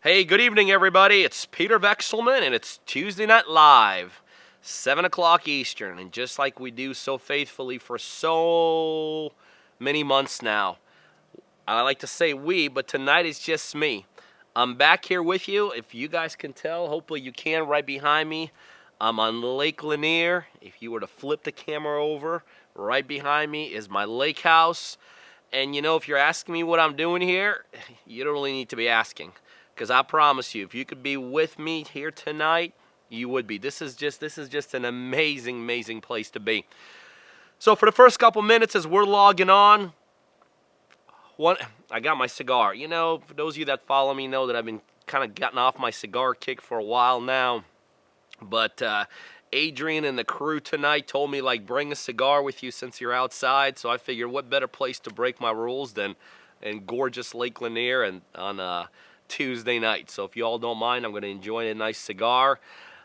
Hey, good evening, everybody. It's Peter Vexelman, and it's Tuesday Night Live, 7 o'clock Eastern. And just like we do so faithfully for so many months now, I like to say we, but tonight is just me. I'm back here with you. If you guys can tell, hopefully you can, right behind me. I'm on Lake Lanier. If you were to flip the camera over, right behind me is my lake house. And if you're asking me what I'm doing here, you don't really need to be asking. Because I promise you, if you could be with me here tonight, you would be. This is just an amazing, amazing place to be. So for the first couple minutes as we're logging on, I got my cigar. For those of you that follow me know that I've been kind of gotten off my cigar kick for a while now. But Adrian and the crew tonight told me, bring a cigar with you since you're outside. So I figured what better place to break my rules than in gorgeous Lake Lanier and on Tuesday night. So if you all don't mind, I'm going to enjoy a nice cigar.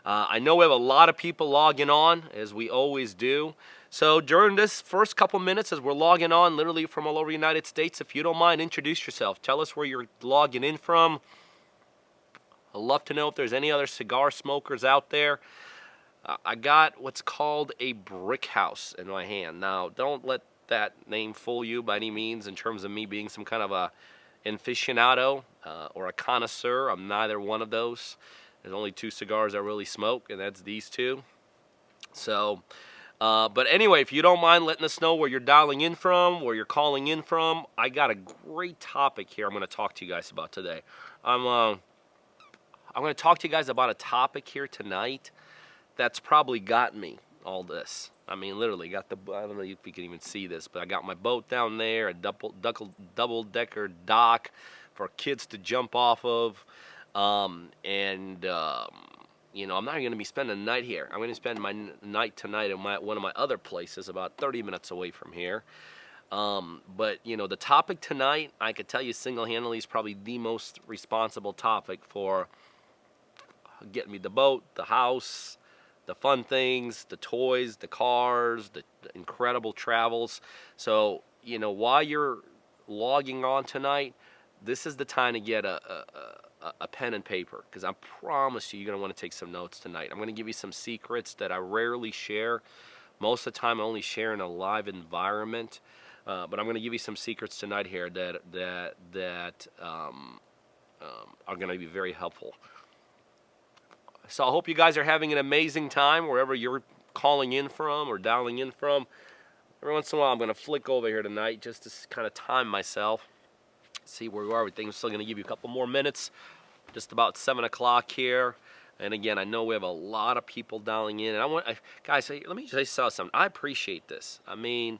I know we have a lot of people logging on, as we always do. So during this first couple minutes as we're logging on, literally from all over the United States, if you don't mind, introduce yourself. Tell us where you're logging in from. I'd love to know if there's any other cigar smokers out there. I got what's called a brick house in my hand. Now, don't let that name fool you by any means in terms of me being some kind of a aficionado or a connoisseur. I'm neither one of those. There's only two cigars I really smoke, and that's these two. So, but anyway, if you don't mind letting us know where you're dialing in from, where you're calling in from, I got a great topic here I'm going to talk to you guys about today. I'm going to talk to you guys about a topic here tonight that's probably gotten me all this. I mean, literally, I don't know if you can even see this, but I got my boat down there, a double-decker dock for kids to jump off of. I'm not going to be spending the night here. I'm going to spend my night tonight at one of my other places about 30 minutes away from here. But the topic tonight, I could tell you single-handedly, is probably the most responsible topic for getting me the boat, the house, the fun things, the toys, the cars, the incredible travels. So, while you're logging on tonight, this is the time to get a pen and paper, because I promise you're going to want to take some notes tonight. I'm going to give you some secrets that I rarely share. Most of the time I only share in a live environment. But I'm going to give you some secrets tonight here that are going to be very helpful. So I hope you guys are having an amazing time wherever you're calling in from or dialing in from. Every once in a while I'm going to flick over here tonight just to kind of time myself, see where we are. I'm still going to give you a couple more minutes, just about 7 o'clock here. And again, I know we have a lot of people dialing in. And guys, let me just say something. I appreciate this. I mean,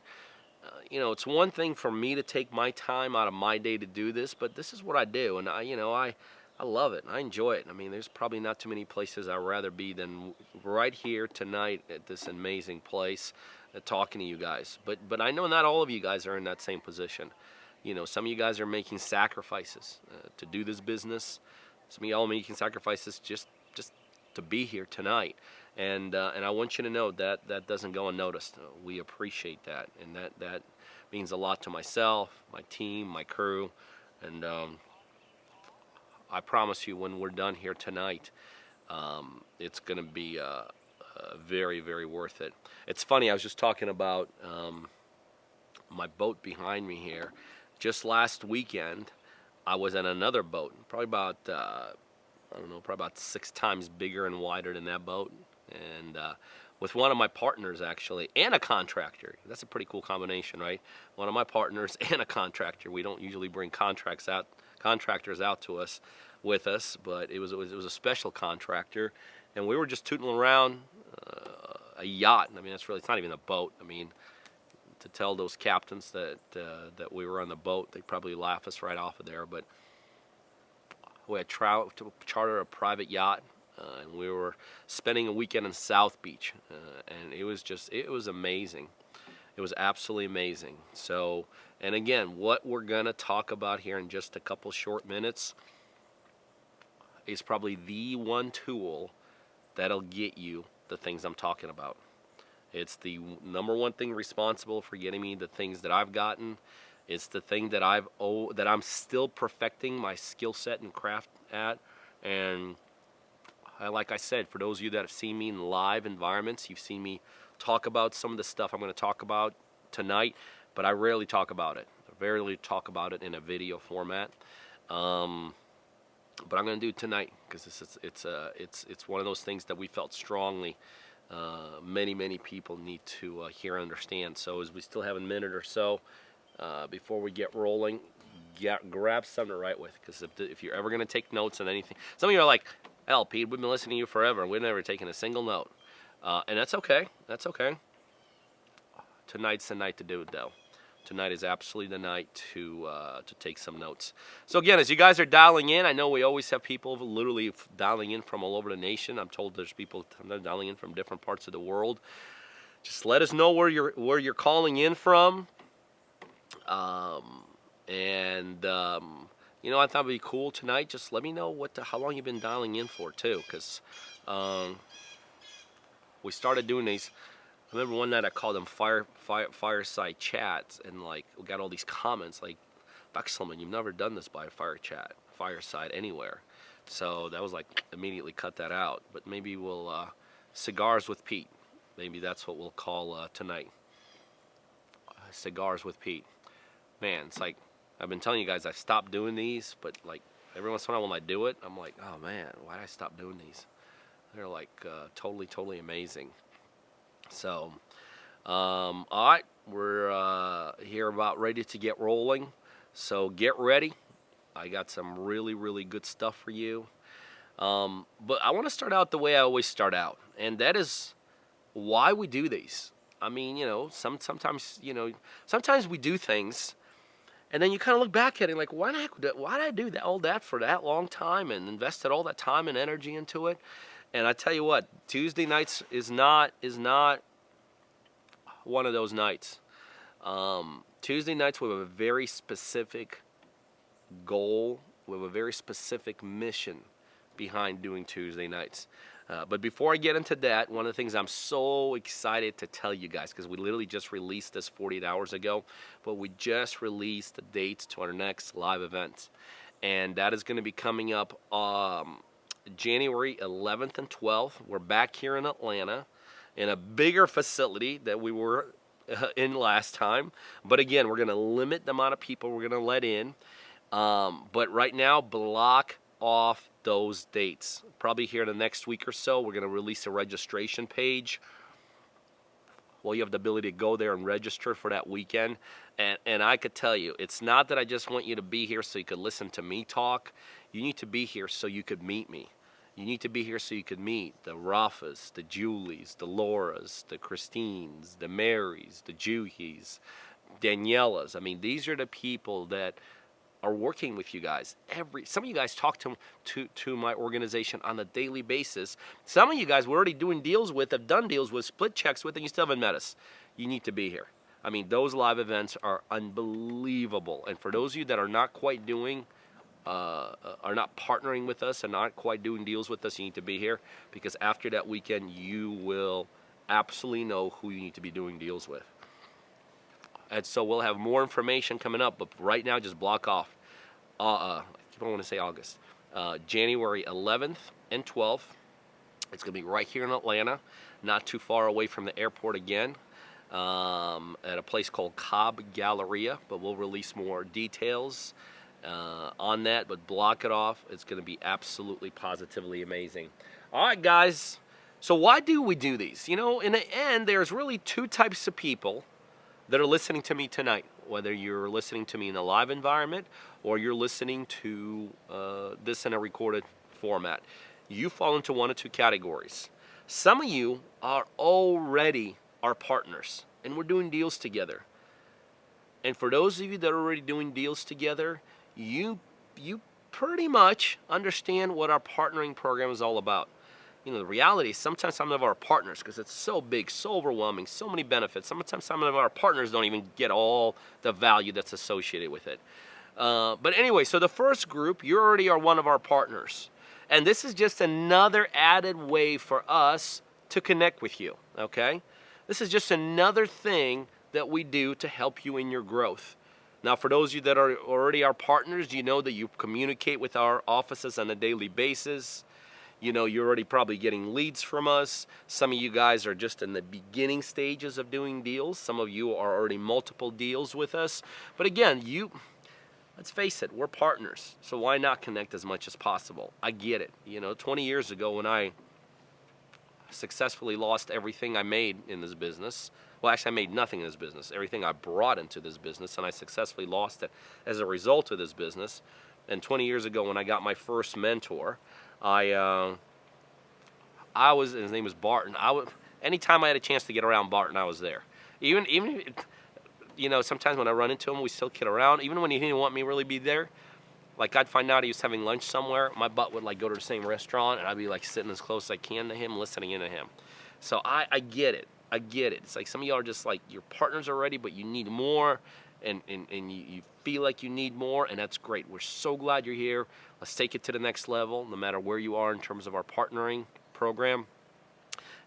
it's one thing for me to take my time out of my day to do this, but this is what I do. And I love it. I enjoy it. I mean, there's probably not too many places I'd rather be than right here tonight at this amazing place talking to you guys. But I know not all of you guys are in that same position. Some of you guys are making sacrifices to do this business. Some of y'all are making sacrifices just to be here tonight. And I want you to know that doesn't go unnoticed. We appreciate that. And that means a lot to myself, my team, my crew. And I promise you, when we're done here tonight, it's going to be very, very worth it. It's funny, I was just talking about my boat behind me here. Just last weekend, I was in another boat, probably about 6 times bigger and wider than that boat, and with one of my partners, actually, and a contractor. That's a pretty cool combination, right? One of my partners and a contractor. We don't usually bring contractors out to us with us, but it was a special contractor, and we were just tooting around a yacht. I mean, it's not even a boat. I mean, to tell those captains that we were on the boat, they'd probably laugh us right off of there. But we had to charter a private yacht, and we were spending a weekend in South Beach, and it was amazing. It was absolutely amazing. So, and again, what we're going to talk about here in just a couple short minutes is probably the one tool that'll get you the things I'm talking about. It's the number one thing responsible for getting me the things that I've gotten. It's the thing that I'm still perfecting my skill set and craft at. And like I said, for those of you that have seen me in live environments, you've seen me talk about some of the stuff I'm going to talk about tonight, but I rarely talk about it. I rarely talk about it in a video format. But I'm going to do it tonight because it's one of those things that we felt strongly many people need to hear and understand. So as we still have a minute or so before we get rolling, grab something to write with, because if you're ever going to take notes on anything, some of you are like, hell, Pete, we've been listening to you forever and we've never taken a single note. And that's okay. That's okay. Tonight's the night to do it, though. Tonight is absolutely the night to take some notes. So again, as you guys are dialing in, I know we always have people literally dialing in from all over the nation. I'm told there's people dialing in from different parts of the world. Just let us know where you're calling in from. You know, I thought it'd be cool tonight. Just let me know how long you've been dialing in for too, because we started doing these. I remember one night I called them fireside chats, and like we got all these comments like, Vexelman, you've never done this by a fireside anywhere. So that was like, immediately cut that out. But maybe we'll cigars with Pete. Maybe that's what we'll call tonight. Cigars with Pete. Man, it's like I've been telling you guys I stopped doing these, but like every once in a while when I do it, I'm like, oh man, why did I stop doing these? They're like totally amazing. So, all right, we're here about ready to get rolling. So get ready. I got some really good stuff for you. But I want to start out the way I always start out, and that is why we do these. I mean, you know, sometimes we do things, and then you kind of look back at it like, why did I do all that for that long time and invested all that time and energy into it? And I tell you what, Tuesday nights is not one of those nights. Tuesday nights we have a very specific goal. We have a very specific mission behind doing Tuesday nights. But before I get into that, one of the things I'm so excited to tell you guys, because we literally just released this 48 hours ago, but we just released the dates to our next live event. And that is going to be coming up January 11th and 12th. We're back here in Atlanta in a bigger facility that we were in last time. But again, we're going to limit the amount of people we're going to let in. But right now, block off those dates. Probably here in the next week or so, we're going to release a registration page. Well, you have the ability to go there and register for that weekend. And I could tell you, it's not that I just want you to be here so you could listen to me talk. You need to be here so you could meet me. You need to be here so you could meet the Rafas, the Julies, the Lauras, the Christines, the Marys, the Juhis, Daniellas. I mean, these are the people that are working with you guys. Some of you guys talk to my organization on a daily basis. Some of you guys we're already doing deals with, have done deals with, split checks with, and you still haven't met us. You need to be here. I mean, those live events are unbelievable. And for those of you that are not quite are not partnering with us and not quite doing deals with us, you need to be here, because after that weekend, you will absolutely know who you need to be doing deals with. And so we'll have more information coming up, but right now, just block off. I don't want to say August. January 11th and 12th. It's going to be right here in Atlanta, not too far away from the airport again, at a place called Cobb Galleria, but we'll release more details on that, but block it off. It's going to be absolutely positively amazing. All right, guys. So why do we do these? You know, in the end, there's really two types of people that are listening to me tonight, whether you're listening to me in a live environment or you're listening to this in a recorded format. You fall into one of two categories. Some of you are already our partners, and we're doing deals together. And for those of you that are already doing deals together, you pretty much understand what our partnering program is all about. You know, the reality is sometimes some of our partners, because it's so big, so overwhelming, so many benefits, sometimes some of our partners don't even get all the value that's associated with it. But anyway, so the first group, you already are one of our partners. And this is just another added way for us to connect with you, okay? This is just another thing that we do to help you in your growth. Now, for those of you that are already our partners, you know that you communicate with our offices on a daily basis. You know, you're already probably getting leads from us. Some of you guys are just in the beginning stages of doing deals. Some of you are already multiple deals with us. But again, let's face it, we're partners. So why not connect as much as possible? I get it. 20 years ago when I successfully lost everything I made in this business. Well, actually, I made nothing in this business. Everything I brought into this business, and I successfully lost it as a result of this business. And 20 years ago, when I got my first mentor, I was, his name was Barton. Anytime I had a chance to get around Barton, I was there. Even sometimes when I run into him, we still kid around. Even when he didn't want me to really be there, like I'd find out he was having lunch somewhere, my butt would like go to the same restaurant, and I'd be like sitting as close as I can to him, listening in to him. So I get it. I get it. It's like some of y'all are just like, your partners are ready, but you need more, and you feel like you need more, and that's great. We're so glad you're here. Let's take it to the next level, no matter where you are in terms of our partnering program,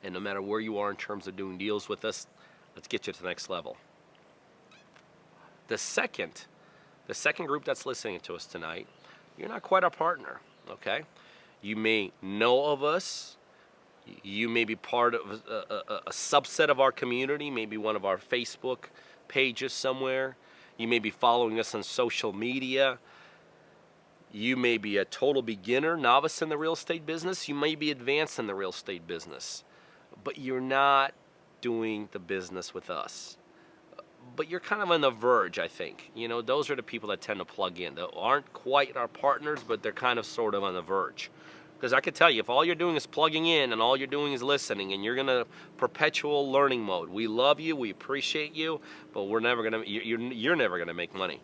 and no matter where you are in terms of doing deals with us. Let's get you to the next level. The second group that's listening to us tonight, you're not quite our partner, okay? You may know of us. You may be part of a subset of our community, maybe one of our Facebook pages somewhere. You may be following us on social media. You may be a total beginner, novice in the real estate business. You may be advanced in the real estate business. But you're not doing the business with us. But you're kind of on the verge, I think. Those are the people that tend to plug in. They aren't quite our partners, but they're kind of sort of on the verge. Because I can tell you, if all you're doing is plugging in and all you're doing is listening, and you're in a perpetual learning mode, we love you, we appreciate you, but you're never gonna make money.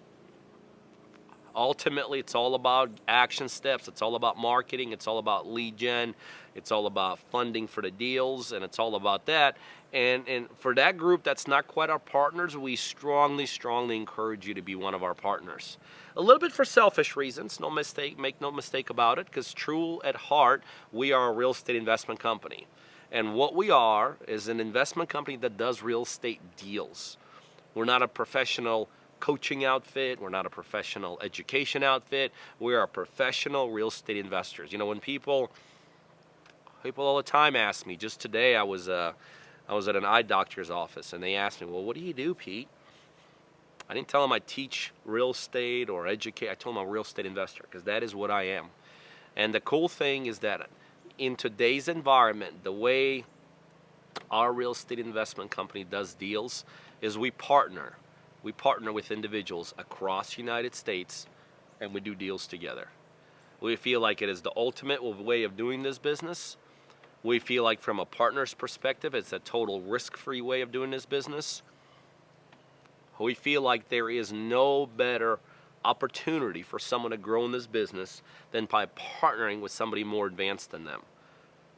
Ultimately, it's all about action steps. It's all about marketing. It's all about lead gen. It's all about funding for the deals, and it's all about that. And for that group that's not quite our partners, we strongly, strongly encourage you to be one of our partners. A little bit for selfish reasons, no mistake, make no mistake about it, because true at heart, we are a real estate investment company. And what we are is an investment company that does real estate deals. We're not a professional coaching outfit. We're not a professional education outfit. We are professional real estate investors. When people all the time ask me, just today I was at an eye doctor's office, and they asked me, well, what do you do, Pete? I didn't tell them I teach real estate or educate. I told them I'm a real estate investor, because that is what I am. And the cool thing is that in today's environment, the way our real estate investment company does deals is we partner. We partner with individuals across the United States, and we do deals together. We feel like it is the ultimate way of doing this business. We feel like from a partner's perspective, it's a total risk-free way of doing this business. We feel like there is no better opportunity for someone to grow in this business than by partnering with somebody more advanced than them.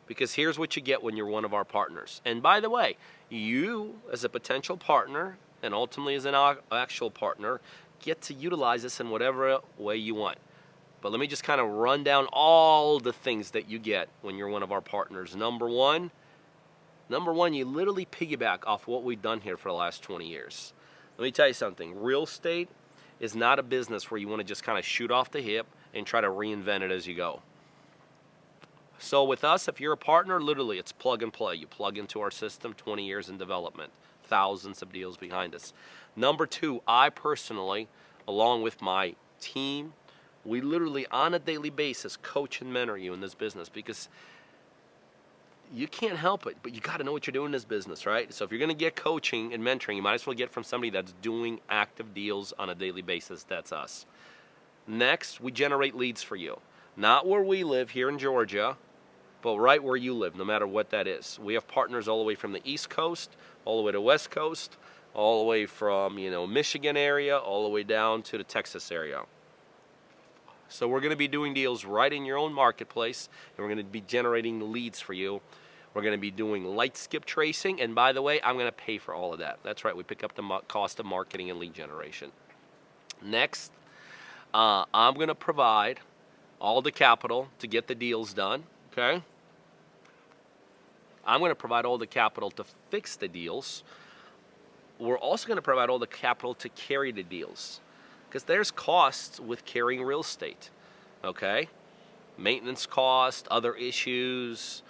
Because here's what you get when you're one of our partners. And by the way, you as a potential partner, and ultimately as an actual partner, get to utilize this in whatever way you want. But let me just kind of run down all the things that you get when you're one of our partners. Number one, you literally piggyback off what we've done here for the last 20 years. Let me tell you something. Real estate is not a business where you want to just kind of shoot off the hip and try to reinvent it as you go. So with us, if you're a partner, literally it's plug and play. You plug into our system, 20 years in development, thousands of deals behind us. Number two, I personally, along with my team, we literally on a daily basis coach and mentor you in this business, because you can't help it, but you got to know what you're doing in this business, right? So if you're going to get coaching and mentoring, you might as well get from somebody that's doing active deals on a daily basis. That's us. Next, we generate leads for you. Not where we live here in Georgia, but right where you live, no matter what that is. We have partners all the way from the East Coast, all the way to West Coast, all the way from, Michigan area, all the way down to the Texas area. So we're going to be doing deals right in your own marketplace, and we're going to be generating leads for you. We're going to be doing light skip tracing, and by the way, I'm going to pay for all of that. That's right, we pick up the cost of marketing and lead generation. Next, I'm going to provide all the capital to get the deals done, okay? I'm going to provide all the capital to fix the deals. We're also going to provide all the capital to carry the deals. Because there's costs with carrying real estate, okay? Maintenance costs, other issues,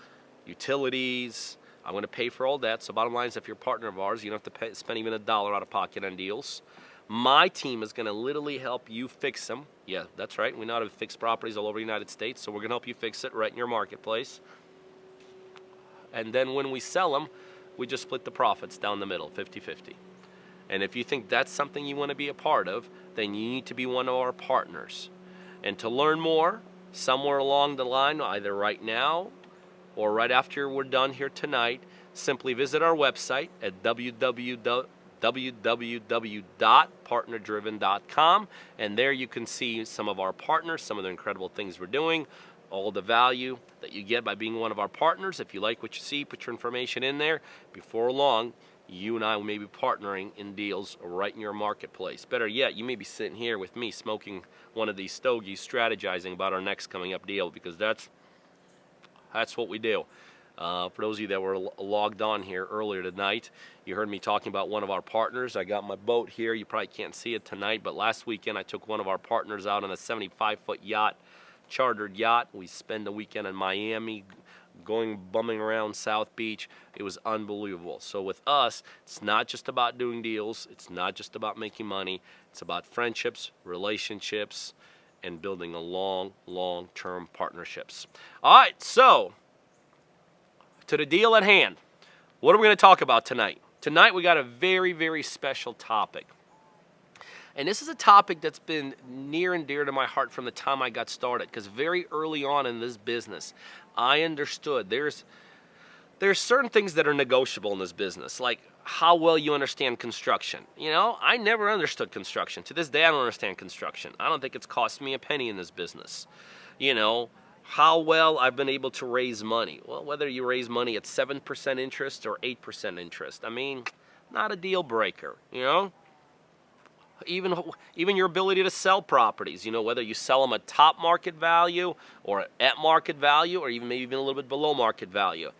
utilities. I'm going to pay for all that. So bottom line is, if you're a partner of ours, you don't have to spend even $1 out of pocket on deals. My team is going to literally help you fix them. Yeah, that's right. We know how to fix properties all over the United States, so we're going to help you fix it right in your marketplace. And then when we sell them, we just split the profits down the middle, 50-50. And if you think that's something you want to be a part of, then you need to be one of our partners. And to learn more, somewhere along the line, either right now or right after we're done here tonight, simply visit our website at www.partnerdriven.com, and there you can see some of our partners, some of the incredible things we're doing, all the value that you get by being one of our partners. If you like what you see, put your information in there. Before long, you and I may be partnering in deals right in your marketplace. Better yet, you may be sitting here with me smoking one of these stogies, strategizing about our next coming up deal, because that's what we do. For those of you that were logged on here earlier tonight, you heard me talking about one of our partners. I got my boat here. You probably can't see it tonight, but last weekend I took one of our partners out on a 75-foot yacht, chartered yacht. We spent the weekend in Miami, bumming around South Beach. It was unbelievable. So with us, it's not just about doing deals. It's not just about making money. It's about friendships, relationships, and building a long-term partnerships. All right, so to the deal at hand. What are we going to talk about tonight? Tonight we got a very, very special topic. And this is a topic that's been near and dear to my heart from the time I got started, because very early on in this business, I understood there's certain things that are negotiable in this business, like how well you understand construction. You know, I never understood construction. To this day, I don't understand construction. I don't think it's cost me a penny in this business. You know, how well I've been able to raise money. Well, whether you raise money at 7% interest or 8% interest, I mean, not a deal breaker, you know? Even your ability to sell properties, you know, whether you sell them at top market value or at market value, or maybe even a little bit below market value.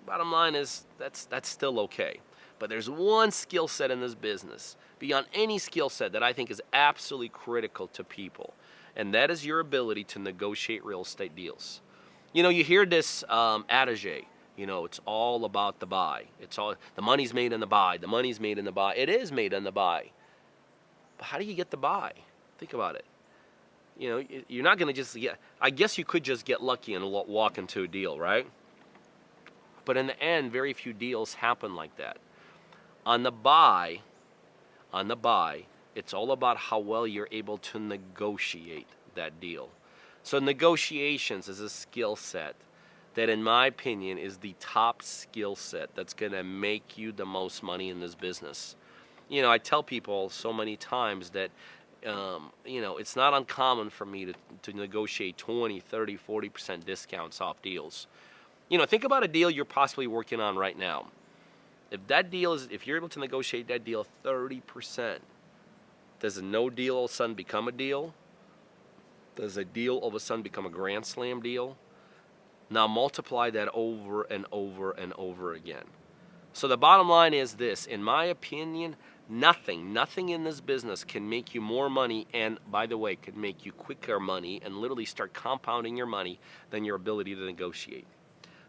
Bottom line is that's still okay. But there's one skill set in this business, beyond any skill set, that I think is absolutely critical to people, and that is your ability to negotiate real estate deals. You know, you hear this adage, you know, it's all about the buy. It's all, the money's made in the buy. The money's made in the buy. It is made in the buy. But how do you get the buy? Think about it. You know, you're not going to just get, I guess you could just get lucky and walk into a deal, right? But in the end, very few deals happen like that. On the buy, it's all about how well you're able to negotiate that deal. So negotiations is a skill set that, in my opinion, is the top skill set that's going to make you the most money in this business. You know, I tell people so many times that, you know, it's not uncommon for me to negotiate 20, 30, 40% discounts off deals. You know, think about a deal you're possibly working on right now. If you're able to negotiate that deal 30%, does a no deal all of a sudden become a deal? Does a deal all of a sudden become a grand slam deal? Now multiply that over and over and over again. So the bottom line is this: in my opinion, nothing in this business can make you more money, and by the way, can make you quicker money and literally start compounding your money, than your ability to negotiate.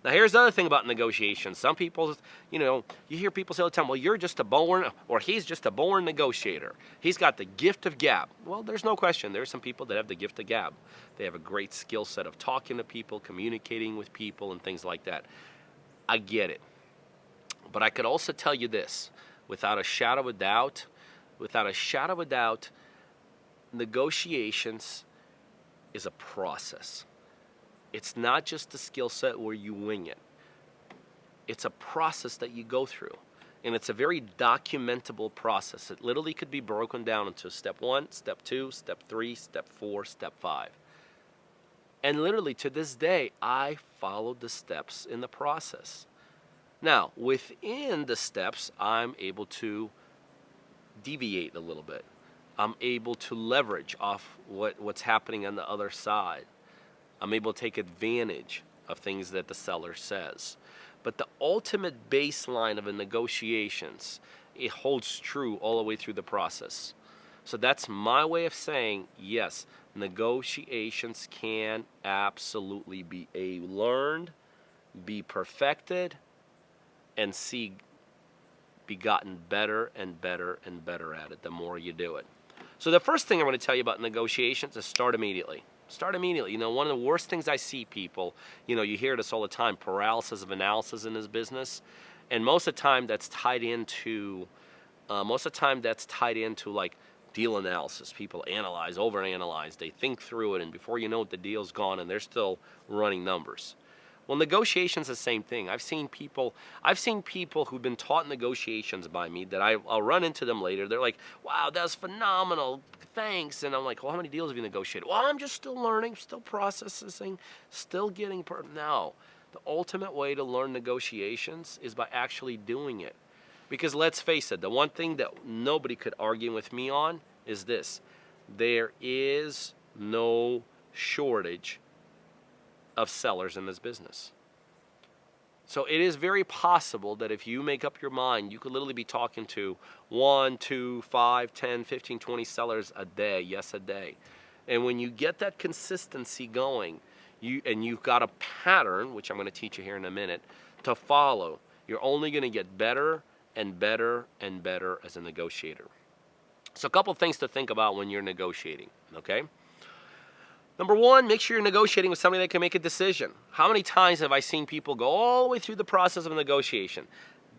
Now here's the other thing about negotiations. Some people, you know, you hear people say all the time, well, you're just a born, or he's just a born negotiator. He's got the gift of gab. Well, there's no question. There's some people that have the gift of gab. They have a great skill set of talking to people, communicating with people, and things like that. I get it. But I could also tell you this, without a shadow of a doubt, negotiations is a process. It's not just a skill set where you wing it. It's a process that you go through. And it's a very documentable process. It literally could be broken down into step 1, step 2, step 3, step 4, step 5. And literally to this day, I followed the steps in the process. Now, within the steps, I'm able to deviate a little bit. I'm able to leverage off what's happening on the other side. I'm able to take advantage of things that the seller says. But the ultimate baseline of a negotiations, it holds true all the way through the process. So that's my way of saying, yes, negotiations can absolutely be learned, be perfected, and be gotten better and better and better at it the more you do it. So the first thing I'm going to tell you about negotiations is start immediately. Start immediately. One of the worst things I see people, you hear this all the time, paralysis of analysis in this business. And most of the time that's tied into like deal analysis. People analyze, overanalyze, they think through it, and before you know it, the deal's gone and they're still running numbers. Well, negotiations the same thing. I've seen people who've been taught negotiations by me that I'll run into them later. They're like, "Wow, that was phenomenal. Thanks." And I'm like, "Well, how many deals have you negotiated?" "Well, I'm just still learning, still processing, still getting No. The ultimate way to learn negotiations is by actually doing it. Because let's face it, the one thing that nobody could argue with me on is this. There is no shortage of sellers in this business. So it is very possible that if you make up your mind, you could literally be talking to 1, 2, 5, 10, 15, 20 sellers a day. Yes, a day. And when you get that consistency going, you've got a pattern, which I'm going to teach you here in a minute, to follow, you're only going to get better and better and better as a negotiator. So a couple things to think about when you're negotiating, okay? Number one, make sure you're negotiating with somebody that can make a decision. How many times have I seen people go all the way through the process of negotiation,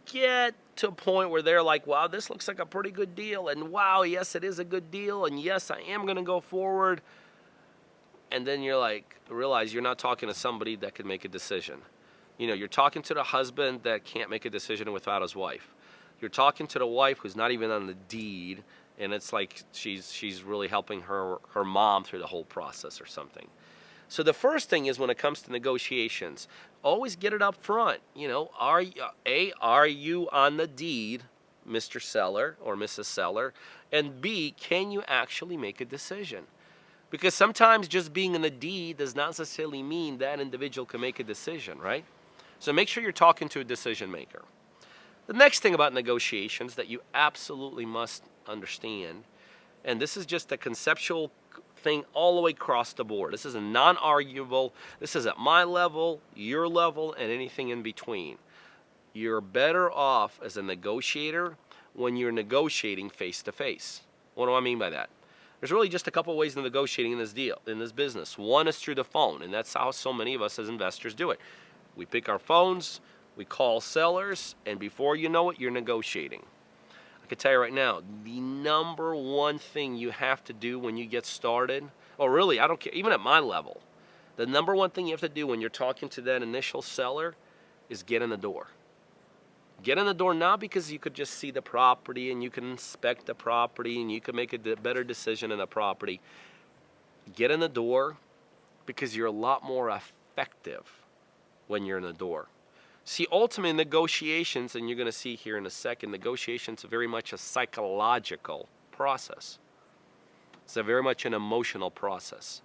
get to a point where they're like, wow, this looks like a pretty good deal, and wow, yes, it is a good deal, and yes, I am going to go forward, and then you're like, realize you're not talking to somebody that can make a decision. You're talking to the husband that can't make a decision without his wife. You're talking to the wife who's not even on the deed, and it's like she's really helping her mom through the whole process or something. So the first thing is, when it comes to negotiations, always get it up front. Are you on the deed, Mr. Seller or Mrs. Seller? And B, can you actually make a decision? Because sometimes just being in the deed does not necessarily mean that individual can make a decision, right? So make sure you're talking to a decision maker. The next thing about negotiations that you absolutely must understand, and this is just a conceptual thing all the way across the board. This is a non-arguable. This is at my level, your level, and anything in between. You're better off as a negotiator when you're negotiating face-to-face. What do I mean by that? There's really just a couple ways of negotiating in this business. One is through the phone, and that's how so many of us as investors do it. We pick our phones, we call sellers, and before you know it, you're negotiating. I can tell you right now, the number one thing you have to do when you get started, or really, I don't care, even at my level, the number one thing you have to do when you're talking to that initial seller is get in the door. Get in the door not because you could just see the property and you can inspect the property and you can make a better decision in the property. Get in the door because you're a lot more effective when you're in the door. See, ultimately, negotiations, and you're going to see here in a second, negotiations are very much a psychological process. It's very much an emotional process.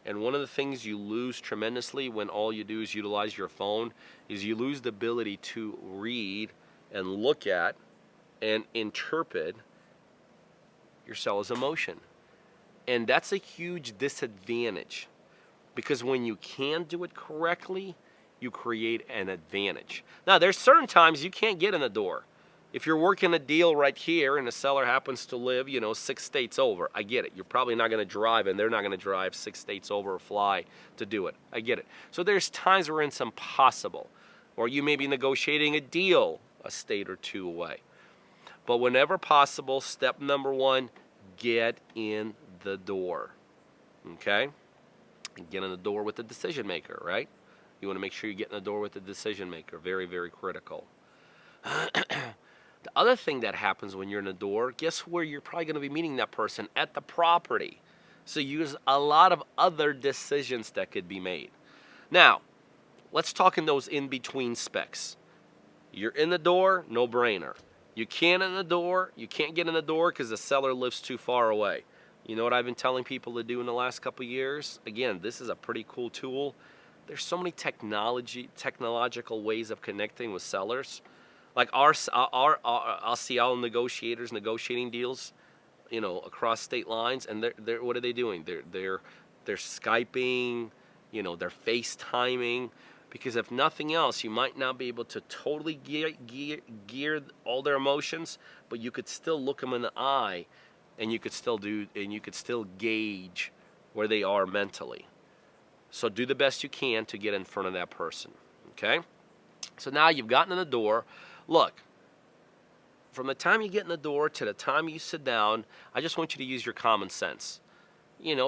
And one of the things you lose tremendously when all you do is utilize your phone is you lose the ability to read and look at and interpret your seller's emotion. And that's a huge disadvantage, because when you can do it correctly, you create an advantage. Now, there's certain times you can't get in the door. If you're working a deal right here and the seller happens to live, 6 states over, I get it. You're probably not going to drive, and they're not going to drive 6 states over or fly to do it. I get it. So there's times where it's impossible, or you may be negotiating a deal a state or two away. But whenever possible, step number one, get in the door. Okay? Get in the door with the decision maker, right? You want to make sure you get in the door with the decision maker. Very, very critical. The other thing that happens when you're in the door, guess where you're probably going to be meeting that person? At the property. So there's a lot of other decisions that could be made. Now, let's talk in those in-between specs. You're in the door, no brainer. You can't get in the door because the seller lives too far away. You know what I've been telling people to do in the last couple of years? Again, this is a pretty cool tool. There's so many technological ways of connecting with sellers. Like our LCL negotiators negotiating deals, across state lines, and they're what are they doing? They're Skyping, they're FaceTiming, because if nothing else, you might not be able to totally gear all their emotions, but you could still look them in the eye, and you could still gauge where they are mentally. So do the best you can to get in front of that person. Okay? So now you've gotten in the door. Look, from the time you get in the door to the time you sit down, I just want you to use your common sense.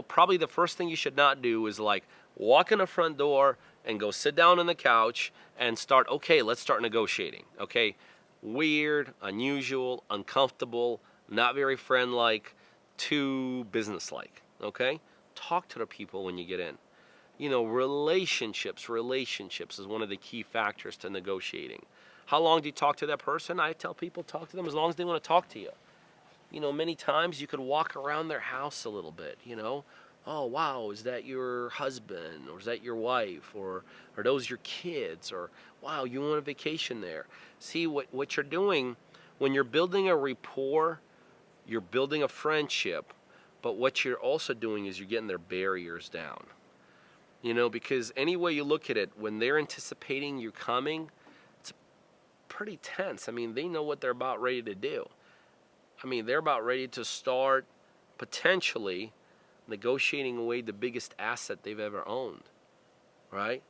Probably the first thing you should not do is like walk in the front door and go sit down on the couch and start, okay, let's start negotiating. Okay? Weird, unusual, uncomfortable, not very friend-like, too business-like. Okay? Talk to the people when you get in. Relationships is one of the key factors to negotiating. How long do you talk to that person? I tell people talk to them as long as they want to talk to you. Many times you could walk around their house a little bit, Oh, wow, is that your husband? Or is that your wife? Or are those your kids? Or, wow, you went on vacation there. See, what you're doing, when you're building a rapport, you're building a friendship, but what you're also doing is you're getting their barriers down. Because any way you look at it, when they're anticipating you coming, it's pretty tense. They know what they're about ready to do. They're about ready to start potentially negotiating away the biggest asset they've ever owned, right?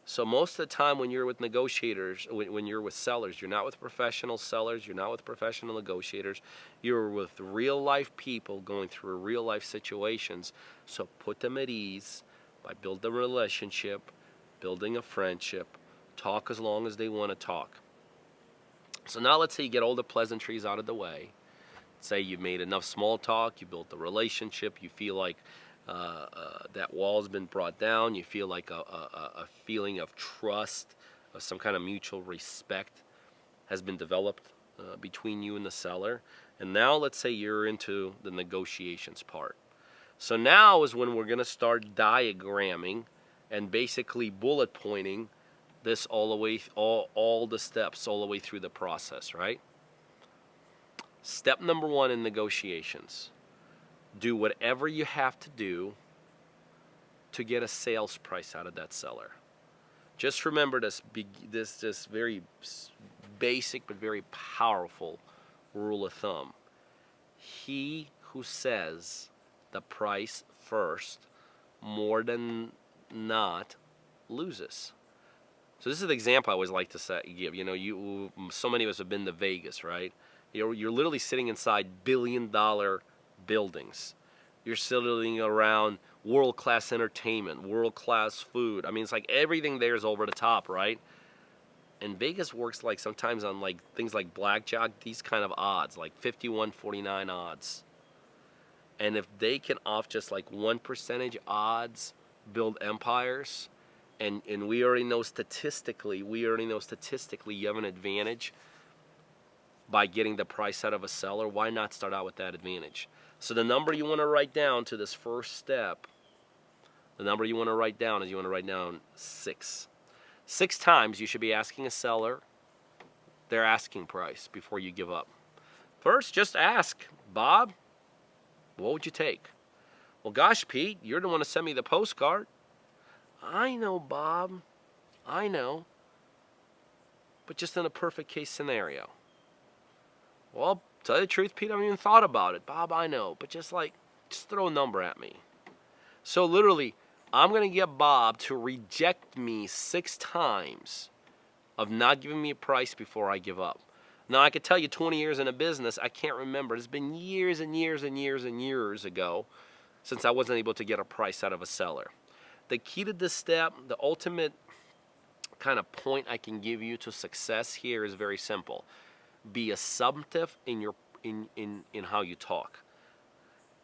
So most of the time when you're with negotiators, when you're with sellers, you're not with professional sellers, you're not with professional negotiators, you're with real life people going through real life situations. So put them at ease by building a relationship, building a friendship, talk as long as they want to talk. So now let's say you get all the pleasantries out of the way. Say you've made enough small talk, you built a relationship, you feel like that wall's been brought down, you feel like a feeling of trust, of some kind of mutual respect has been developed between you and the seller. And now let's say you're into the negotiations part. So now is when we're going to start diagramming and basically bullet pointing this all the way, all the steps all the way through the process, right? Step number 1 in negotiations. Do whatever you have to do to get a sales price out of that seller. Just remember this very basic but very powerful rule of thumb. He who says the price first, more than not, loses. So this is the example I always like to give. So many of us have been to Vegas, right? You're literally sitting inside billion-dollar buildings. You're sitting around world-class entertainment, world-class food. It's like everything there is over the top, right? And Vegas works like sometimes on like things like blackjack, these kind of odds, like 51-49 odds. And if they can off just like 1% odds build empires, and we already know statistically you have an advantage by getting the price out of a seller, why not start out with that advantage? So the number you want to write down to this first step, the number you want to write down is you want to write down 6. 6 times you should be asking a seller their asking price before you give up. First, just ask, Bob, what would you take? Well, gosh, Pete, you're the one to send me the postcard. I know, Bob. I know. But just in a perfect case scenario. Well, tell you the truth, Pete, I haven't even thought about it. Bob, I know. But just throw a number at me. So literally, I'm going to get Bob to reject me 6 times of not giving me a price before I give up. Now, I could tell you 20 years in a business, I can't remember. It's been years and years and years and years ago since I wasn't able to get a price out of a seller. The key to this step, the ultimate kind of point I can give you to success here is very simple. Be assumptive in how you talk.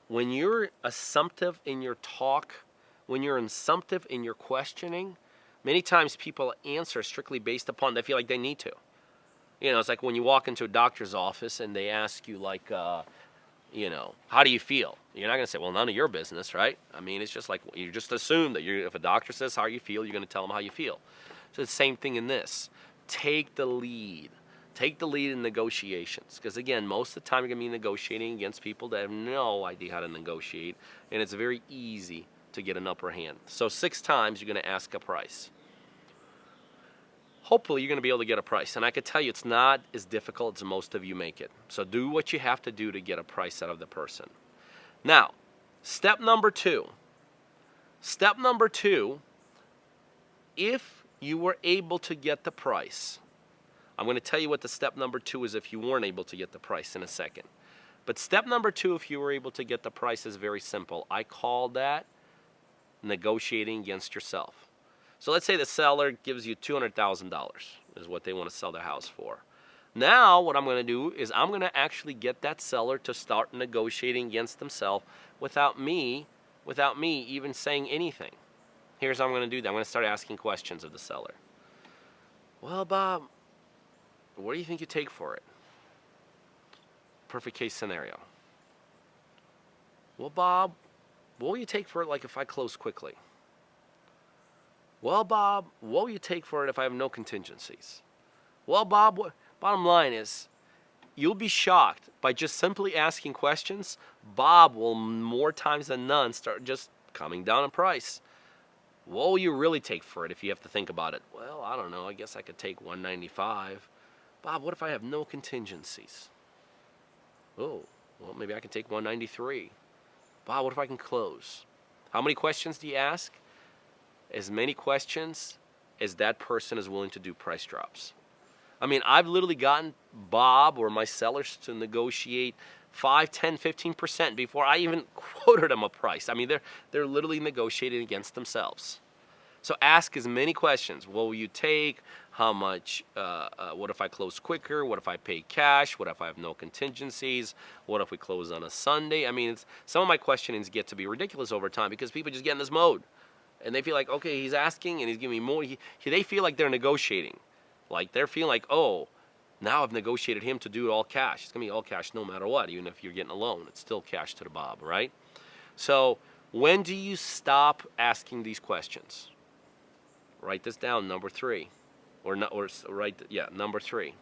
When you're assumptive in your talk, when you're assumptive in your questioning, many times people answer strictly based upon they feel like they need to. It's like when you walk into a doctor's office and they ask you how do you feel? You're not going to say, well, none of your business, right? It's just like you just assume that if a doctor says how you feel, you're going to tell them how you feel. So it's the same thing in this. Take the lead. Take the lead in negotiations. Because again, most of the time you're going to be negotiating against people that have no idea how to negotiate. And it's very easy to get an upper hand. So 6 times you're going to ask a price. Hopefully you're going to be able to get a price. And I can tell you it's not as difficult as most of you make it. So do what you have to do to get a price out of the person. Now, step number 2. Step number 2, if you were able to get the price, I'm going to tell you what the step number 2 is if you weren't able to get the price in a second. But step number 2, if you were able to get the price, is very simple. I call that negotiating against yourself. So let's say the seller gives you $200,000 is what they want to sell their house for. Now what I'm going to do is I'm going to actually get that seller to start negotiating against themselves without me even saying anything. Here's how I'm going to do that. I'm going to start asking questions of the seller. Well, Bob, what do you think you take for it? Perfect case scenario. Well, Bob, what will you take for it like if I close quickly? Well, Bob, what will you take for it if I have no contingencies? Well, Bob, bottom line is, you'll be shocked by just simply asking questions. Bob will more times than none start just coming down in price. What will you really take for it if you have to think about it? Well, I don't know. I guess I could take $195. Bob, what if I have no contingencies? Oh, well, maybe I can take $193. Bob, what if I can close? How many questions do you ask? As many questions as that person is willing to do price drops. I mean, I've literally gotten Bob or my sellers to negotiate 5, 10, 15% before I even quoted them a price. I mean, they're literally negotiating against themselves. So ask as many questions. What will you take? How much? What if I close quicker? What if I pay cash? What if I have no contingencies? What if we close on a Sunday? I mean, some of my questionings get to be ridiculous over time because people just get in this mode. And they feel like, okay, he's asking and he's giving me more. They feel like they're negotiating. Like they're feeling like, oh, now I've negotiated him to do it all cash. It's going to be all cash no matter what. Even if you're getting a loan, it's still cash to the Bob, right? So when do you stop asking these questions? Write this down, number 3. Number 3.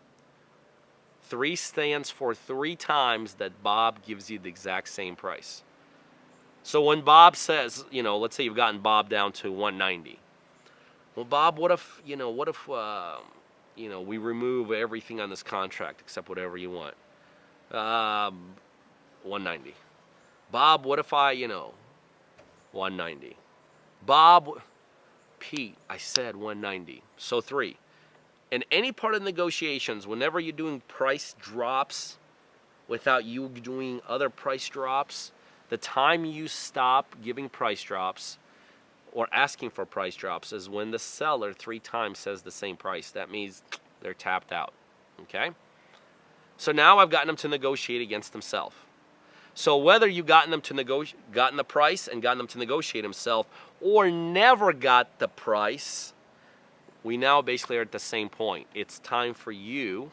3 stands for 3 times that Bob gives you the exact same price. So when Bob says, let's say you've gotten Bob down to 190. Well, Bob, what if we remove everything on this contract except whatever you want? 190. Bob, what if I, 190. Bob, Pete, I said 190. So 3. In any part of negotiations, whenever you're doing price drops without you doing other price drops, the time you stop giving price drops or asking for price drops is when the seller 3 times says the same price. That means they're tapped out. Okay? So now I've gotten them to negotiate against themselves. So whether you gotten them to gotten the price and gotten them to negotiate himself or never got the price, we now basically are at the same point. It's time for you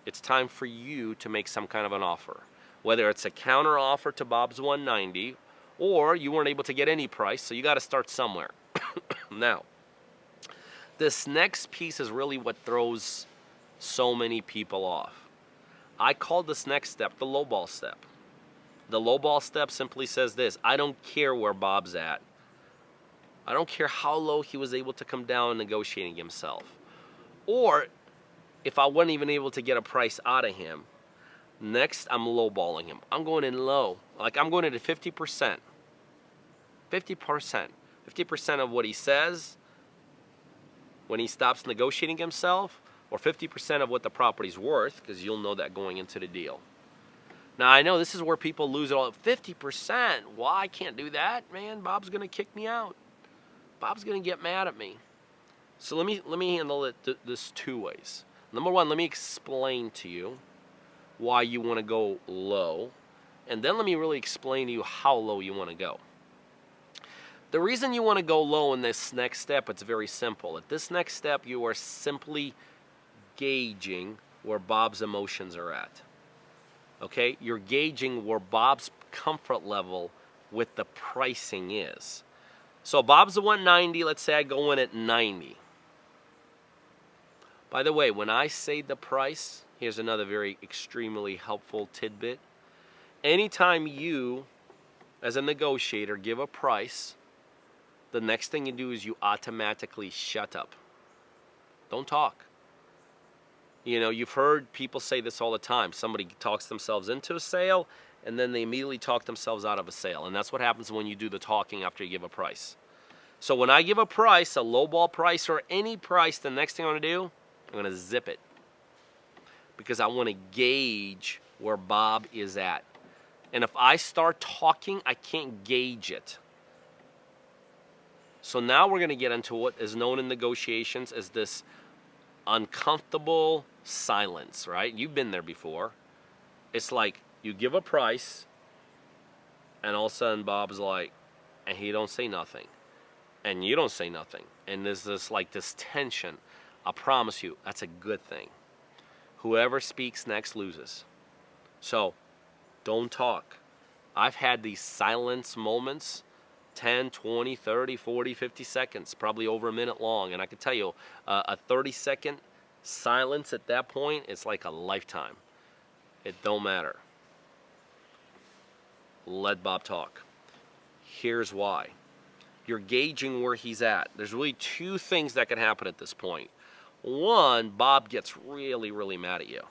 to make some kind of an offer. Whether it's a counter offer to Bob's 190 or you weren't able to get any price, so you got to start somewhere. Now, this next piece is really what throws so many people off. I call this next step the lowball step. The lowball step simply says this: I don't care where Bob's at. I don't care how low he was able to come down negotiating himself. Or if I wasn't even able to get a price out of him, next, I'm lowballing him. I'm going in low. Like I'm going into 50%. 50%. 50% of what he says when he stops negotiating himself, or 50% of what the property's worth, because you'll know that going into the deal. Now, I know this is where people lose it all. 50%? Well, I can't do that, man. Bob's going to kick me out. Bob's going to get mad at me. So let me handle it this 2 ways. Number 1, let me explain to you why you want to go low, and then let me really explain to you how low you want to go. The reason you want to go low in this next step, it's very simple. At this next step, you are simply gauging where Bob's emotions are at. Okay? You're gauging where Bob's comfort level with the pricing is. So Bob's a 190, let's say I go in at 90. By the way, when I say the price, here's another very extremely helpful tidbit. Anytime you, as a negotiator, give a price, the next thing you do is you automatically shut up. Don't talk. You know, you've heard people say this all the time. Somebody talks themselves into a sale, and then they immediately talk themselves out of a sale. And that's what happens when you do the talking after you give a price. So when I give a price, a lowball price or any price, the next thing I'm going to do, I'm going to zip it. Because I want to gauge where Bob is at. And if I start talking, I can't gauge it. So now we're going to get into what is known in negotiations as this uncomfortable silence, right? You've been there before. It's like you give a price, and all of a sudden Bob's like, and he don't say nothing. And you don't say nothing. And there's this tension. I promise you, that's a good thing. Whoever speaks next loses. So, don't talk. I've had these silence moments, 10, 20, 30, 40, 50 seconds, probably over a minute long. And I can tell you, a 30-second silence at that point, it's like a lifetime. It don't matter. Let Bob talk. Here's why. You're gauging where he's at. There's really two things that can happen at this point. One, Bob gets really, really mad at you.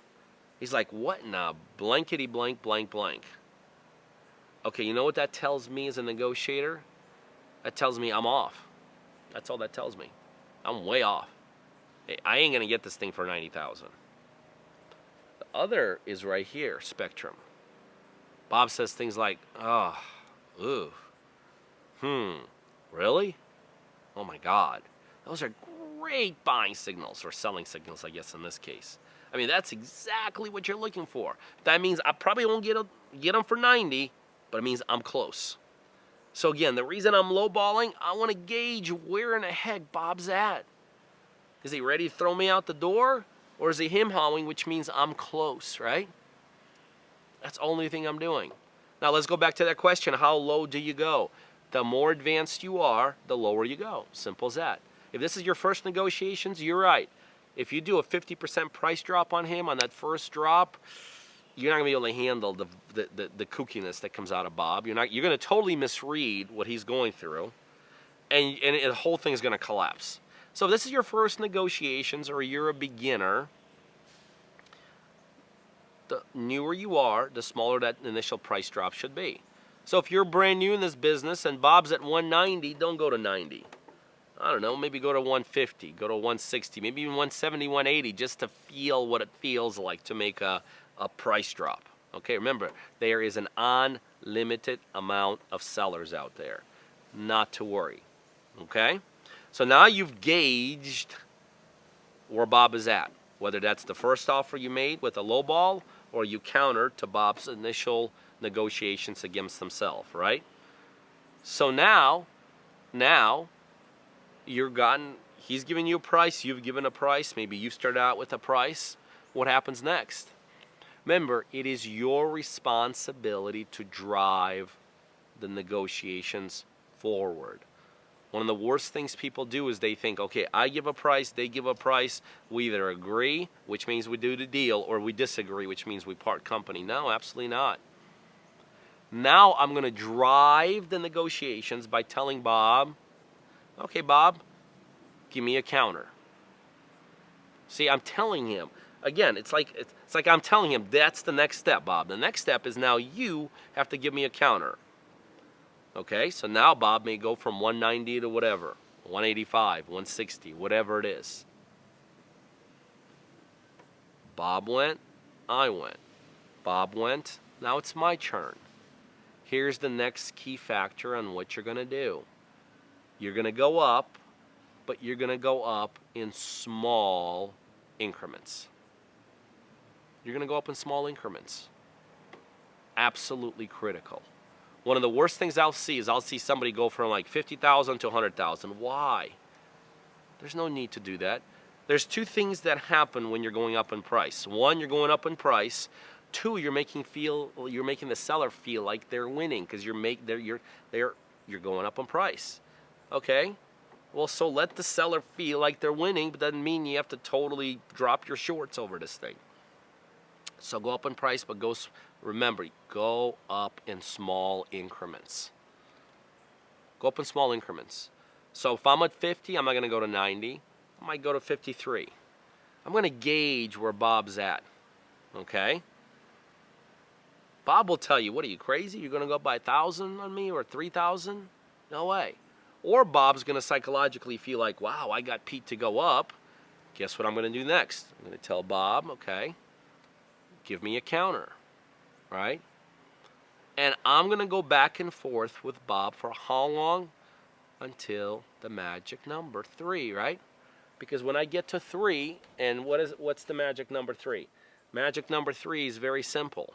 He's like, what in a blankety blank, blank, blank. Okay, you know what that tells me as a negotiator? That tells me I'm off. That's all that tells me. I'm way off. I ain't going to get this thing for $90,000. The other is right here, spectrum. Bob says things like, oh, ooh, really? Oh my God. Those are great buying signals, or selling signals, I guess, in this case. I mean, that's exactly what you're looking for. That means I probably won't get them for 90, but it means I'm close. So again, the reason I'm lowballing, I want to gauge where in the heck Bob's at. Is he ready to throw me out the door? Or is he him-hawing, which means I'm close, right? That's the only thing I'm doing. Now let's go back to that question. How low do you go? The more advanced you are, the lower you go. Simple as that. If this is your first negotiations, you're right. If you do a 50% price drop on him on that first drop, you're not going to be able to handle the kookiness that comes out of Bob. You're going to totally misread what he's going through, and the whole thing is going to collapse. So if this is your first negotiations or you're a beginner, the newer you are, the smaller that initial price drop should be. So if you're brand new in this business and Bob's at 190, don't go to 90. I don't know, maybe go to 150, go to 160, maybe even 170, 180, just to feel what it feels like to make a price drop. Okay, remember, there is an unlimited amount of sellers out there. Not to worry. Okay? So now you've gauged where Bob is at, whether that's the first offer you made with a low ball or you countered to Bob's initial negotiations against himself, right? So now he's giving you a price, you've given a price, maybe you started out with a price. What happens next? Remember, it is your responsibility to drive the negotiations forward. One of the worst things people do is they think, okay, I give a price, they give a price, we either agree, which means we do the deal, or we disagree, which means we part company. No, absolutely not. Now I'm going to drive the negotiations by telling Bob, okay, Bob, give me a counter. See, I'm telling him. Again, it's like I'm telling him that's the next step, Bob. The next step is now you have to give me a counter. Okay, so now Bob may go from 190 to whatever, 185, 160, whatever it is. Bob went, I went. Bob went, now it's my turn. Here's the next key factor on what you're going to do. You're going to go up, but you're going to go up in small increments. You're going to go up in small increments. Absolutely critical. One of the worst things I'll see is I'll see somebody go from like 50,000 to 100,000. Why? There's no need to do that. There's two things that happen when you're going up in price. One, you're going up in price. Two, you're making the seller feel like they're winning because you're going up in price. Okay? Well, so let the seller feel like they're winning, but doesn't mean you have to totally drop your shorts over this thing. So go up in price, but remember, go up in small increments. Go up in small increments. So if I'm at 50, I'm not going to go to 90. I might go to 53. I'm going to gauge where Bob's at. Okay? Bob will tell you, what are you, crazy? You're going to go up by 1,000 on me or 3,000? No way. Or Bob's going to psychologically feel like, wow, I got Pete to go up. Guess what I'm going to do next? I'm going to tell Bob, okay, give me a counter, right? And I'm going to go back and forth with Bob for how long? Until the magic number 3, right? Because when I get to 3, and what's the magic number 3? Magic number 3 is very simple.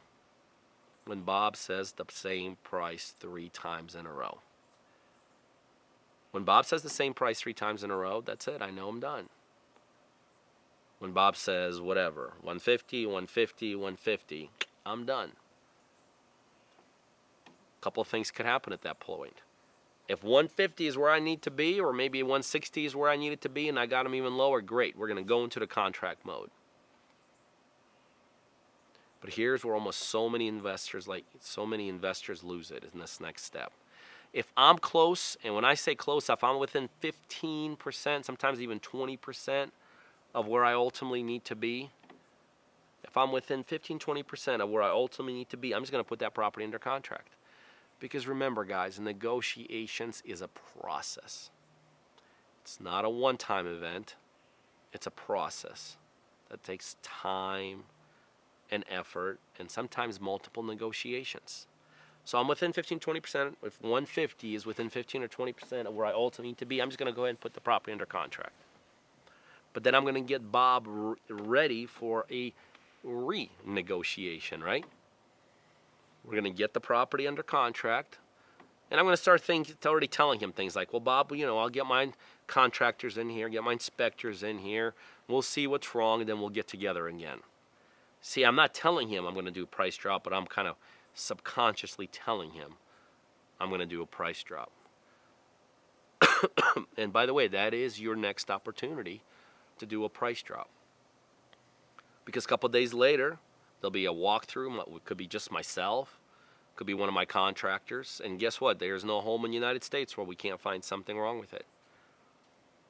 When Bob says the same price 3 times in a row. When Bob says the same price 3 times in a row, that's it. I know I'm done. When Bob says whatever, 150, 150, 150, I'm done. A couple of things could happen at that point. If 150 is where I need to be, or maybe 160 is where I need it to be, and I got them even lower, great. We're going to go into the contract mode. But here's where almost so many investors lose it in this next step. If I'm close, and when I say close, if I'm within 15%, sometimes even 20% of where I ultimately need to be, if I'm within 15-20% of where I ultimately need to be, I'm just going to put that property under contract. Because remember, guys, negotiations is a process. It's not a one-time event. It's a process that takes time and effort and sometimes multiple negotiations. So I'm within 15-20%. If 150 is within 15 or 20% of where I ultimately need to be, I'm just going to go ahead and put the property under contract. But then I'm going to get Bob ready for a renegotiation, right? We're going to get the property under contract. And I'm going to start already telling him things like, well, Bob, I'll get my contractors in here, get my inspectors in here. We'll see what's wrong, and then we'll get together again. See, I'm not telling him I'm going to do a price drop, but I'm kind of subconsciously telling him I'm going to do a price drop. And by the way, that is your next opportunity to do a price drop. Because a couple of days later, there'll be a walkthrough. It could be just myself. It could be one of my contractors. And guess what? There's no home in the United States where we can't find something wrong with it.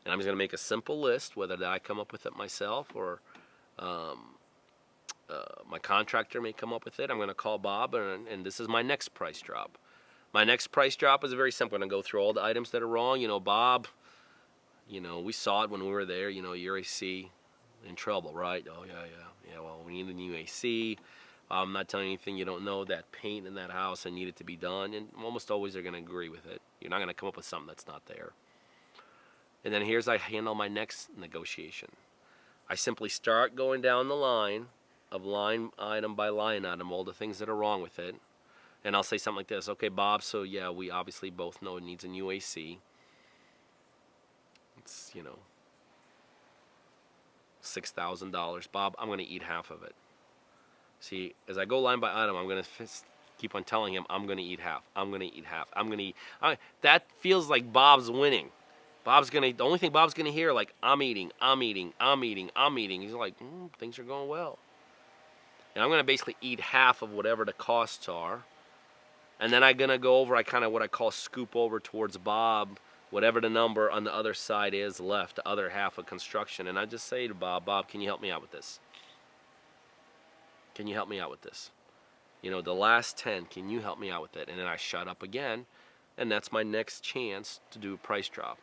And I'm just going to make a simple list, whether I come up with it myself or my contractor may come up with it. I'm going to call Bob, and this is my next price drop. My next price drop is very simple. I'm going to go through all the items that are wrong. Bob, we saw it when we were there. Your AC in trouble, right? Oh, yeah. Well, we need a new AC. I'm not telling you anything you don't know. That paint in that house, and needed to be done. And almost always they're going to agree with it. You're not going to come up with something that's not there. And then here's I handle my next negotiation. I simply start going down the line of line item by line item, all the things that are wrong with it. And I'll say something like this. Okay, Bob, so yeah, we obviously both know it needs a new AC. It's, $6,000. Bob, I'm going to eat half of it. See, as I go line by item, I'm going to keep on telling him I'm going to eat half. I'm going to eat half. I'm going to eat. That feels like Bob's winning. The only thing Bob's going to hear, like, I'm eating. He's like, things are going well. And I'm going to basically eat half of whatever the costs are. And then I'm going to go over, what I call scoop over towards Bob, whatever the number on the other side is left, the other half of construction. And I just say to Bob, can you help me out with this? Can you help me out with this? The last 10, can you help me out with it? And then I shut up again, and that's my next chance to do a price drop.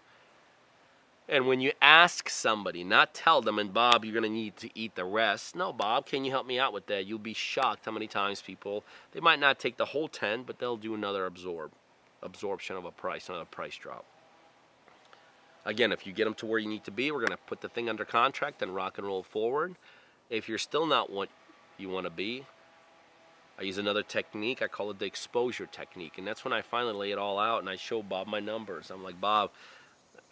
And when you ask somebody, not tell them, and Bob, you're going to need to eat the rest. No, Bob, can you help me out with that? You'll be shocked how many times they might not take the whole 10, but they'll do another absorption of another price drop. Again, if you get them to where you need to be, we're going to put the thing under contract and rock and roll forward. If you're still not what you want to be, I use another technique. I call it the exposure technique. And that's when I finally lay it all out and I show Bob my numbers. I'm like, Bob,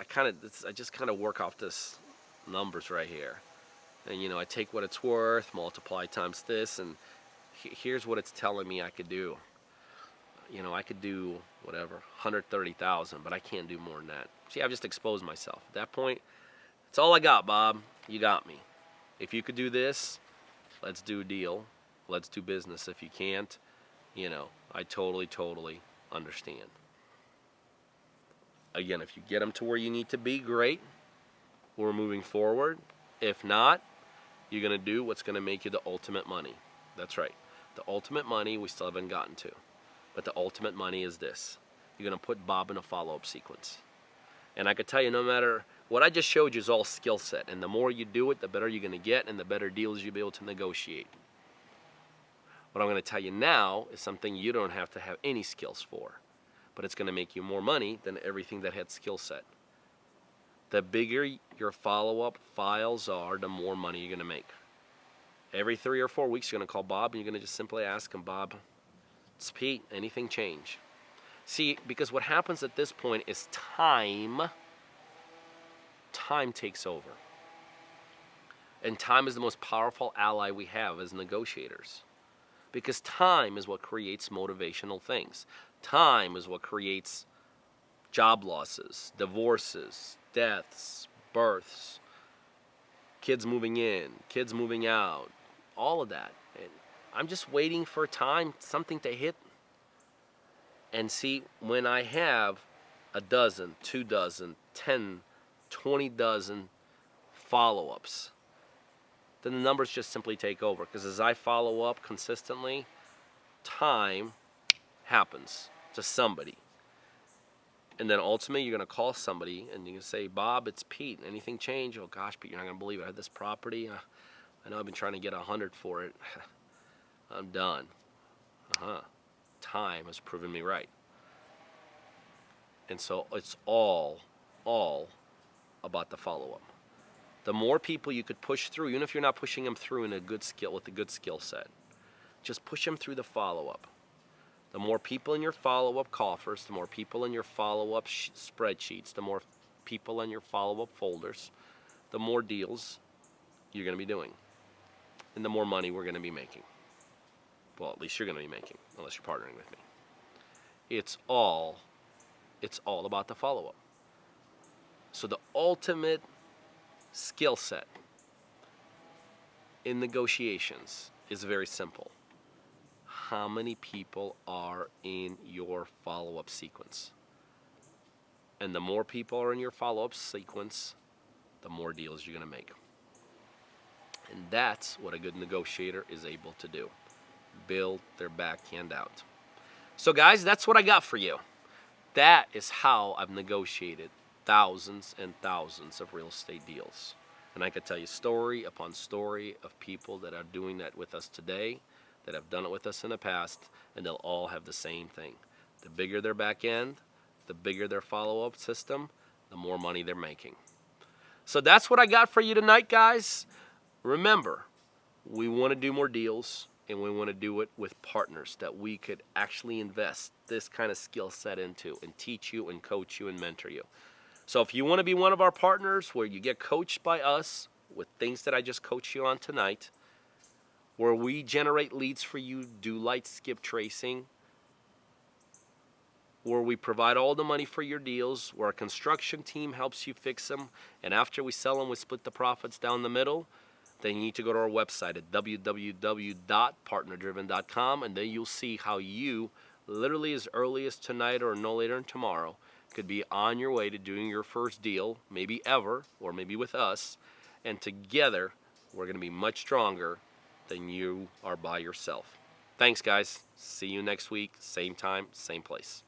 I just kind of work off this numbers right here. And, I take what it's worth, multiply times this, and here's what it's telling me I could do. I could do whatever, 130,000, but I can't do more than that. See, I've just exposed myself. At that point, it's all I got, Bob. You got me. If you could do this, let's do a deal. Let's do business. If you can't, I totally understand. Again, if you get them to where you need to be, great. We're moving forward. If not, you're going to do what's going to make you the ultimate money. That's right. The ultimate money we still haven't gotten to. But the ultimate money is this. You're going to put Bob in a follow-up sequence. And I could tell you, no matter what I just showed you is all skill set. And the more you do it, the better you're going to get and the better deals you'll be able to negotiate. What I'm going to tell you now is something you don't have to have any skills for. But it's going to make you more money than everything that had skill set. The bigger your follow-up files are, the more money you're going to make. Every 3 or 4 weeks, you're going to call Bob and you're going to just simply ask him, Bob, it's Pete, anything change? See, because what happens at this point is time takes over. And time is the most powerful ally we have as negotiators. Because time is what creates motivational things. Time is what creates job losses, divorces, deaths, births, kids moving in, kids moving out, all of that. And I'm just waiting for something to hit. And see, when I have a dozen, 2 dozen, 10, 20 dozen follow-ups, then the numbers just simply take over. Because as I follow up consistently, time happens to somebody. And then ultimately, you're going to call somebody and you can say, Bob, it's Pete. Anything change? Oh, gosh, Pete, you're not going to believe it. I had this property. I know I've been trying to get 100 for it. I'm done. Time has proven me right. And so it's all about the follow-up. The more people you could push through, even if you're not pushing them through with a good skill set, just push them through the follow-up. The more people in your follow-up coffers, the more people in your follow-up spreadsheets, the more people in your follow-up folders, the more deals you're going to be doing. And the more money we're going to be making. Well, at least you're going to be making, unless you're partnering with me. It's all about the follow-up. So the ultimate skill set in negotiations is very simple. How many people are in your follow-up sequence? And the more people are in your follow-up sequence, the more deals you're going to make. And that's what a good negotiator is able to do. Build their backhand out. So guys, that's what I got for you. That is how I've negotiated thousands and thousands of real estate deals. And I could tell you story upon story of people that are doing that with us today, that have done it with us in the past, and they'll all have the same thing. The bigger their back end, the bigger their follow-up system, the more money they're making. So that's what I got for you tonight, guys. Remember, we want to do more deals, and we want to do it with partners that we could actually invest this kind of skill set into and teach you and coach you and mentor you. So if you want to be one of our partners where you get coached by us with things that I just coached you on tonight, where we generate leads for you, do light skip tracing, where we provide all the money for your deals, where our construction team helps you fix them, and after we sell them, we split the profits down the middle, then you need to go to our website at www.partnerdriven.com, and then you'll see how you, literally as early as tonight or no later than tomorrow, could be on your way to doing your first deal, maybe ever, or maybe with us, and together we're going to be much stronger than you are by yourself. Thanks, guys. See you next week, same time, same place.